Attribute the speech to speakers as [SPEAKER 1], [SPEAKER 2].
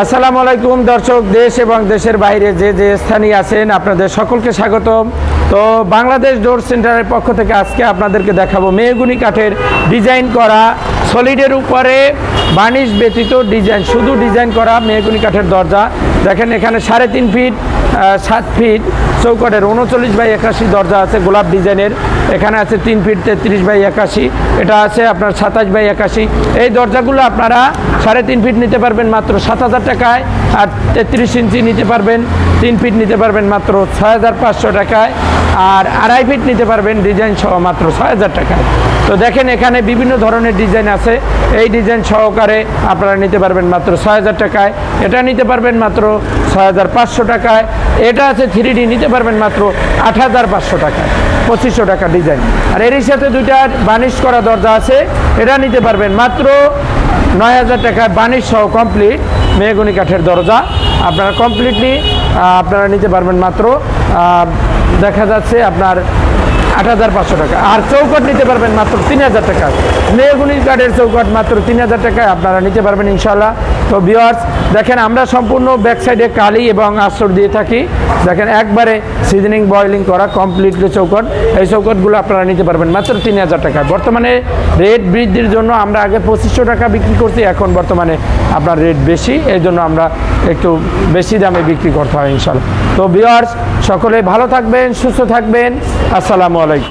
[SPEAKER 1] আসসালামু আলাইকুম দর্শক, দেশ এবং দেশের বাইরে যে যে স্থানীয় আছেন আপনাদের সকলকে স্বাগতম। তো বাংলাদেশ ডোর সেন্টারের পক্ষ থেকে আজকে আপনাদেরকে দেখাবো মেহগনি কাঠের ডিজাইন করা সলিডের উপরে বার্নিশ ব্যতীত ডিজাইন, শুধু ডিজাইন করা মেহগনি কাঠের দরজা। দেখেন এখানে 3.5 ফিট 7 ফিট চৌকাঠের 39x81 দরজা আছে গোলাপ ডিজাইনের। এখানে আছে 3 ফিট 33x81, এটা আছে আপনার 27x81। এই দরজাগুলো আপনারা 3.5 ফিট নিতে পারবেন মাত্র 7,000 টাকায়, আর 33 ইঞ্চি নিতে পারবেন 3 ফিট নিতে পারবেন মাত্র 6,500 টাকায়, আর 2.5 ফিট নিতে পারবেন ডিজাইন সহ মাত্র 6,000 টাকায়। তো দেখেন এখানে বিভিন্ন ধরনের ডিজাইন আছে, এই ডিজাইন সহকারে আপনারা নিতে পারবেন মাত্র 6,000 টাকায়। এটা নিতে পারবেন মাত্র 6,500 টাকায়। এটা আছে 3D, নিতে পারবেন মাত্র 8,500 টাকায়, 2500 টাকা ডিজাইন। আর এরই সাথে দুইটা বার্নিশ করা দরজা আছে, এটা নিতে পারবেন মাত্র 9,000 টাকায়, বার্নিশ সহ কমপ্লিট মেহগনি কাঠের দরজা আপনারা কমপ্লিটলি আপনারা নিতে পারবেন মাত্র দেখা যাচ্ছে আপনার 8,500 টাকা। আর চৌকাঠ নিতে পারবেন মাত্র 3,000 টাকা, মেহগনি কাঠের চৌকাঠ মাত্র 3,000 টাকায় আপনারা নিতে পারবেন ইনশাল্লাহ। তো ভিউয়ার্স দেখেন আমরা সম্পূর্ণ ব্যাক সাইডে কালি এবং আস্তর দিয়ে থাকি। দেখেন একবারে সিজনিং বয়েলিং করা কমপ্লিটলি চৌকাঠ, এই চৌকাঠগুলো আপনারা নিতে পারবেন মাত্র 3,000 টাকায়। বর্তমানে রেট বৃদ্ধির জন্য আমরা আগে 2500 টাকা বিক্রি করছি, এখন বর্তমানে আপনার রেট বেশি, এই জন্য আমরা একটু বেশি দামে বিক্রি করতে হয় ইনশাল্লাহ। তো ভিউয়ার্স সকলে ভালো থাকবেন, সুস্থ থাকবেন। আসসালামু আলাইকুম।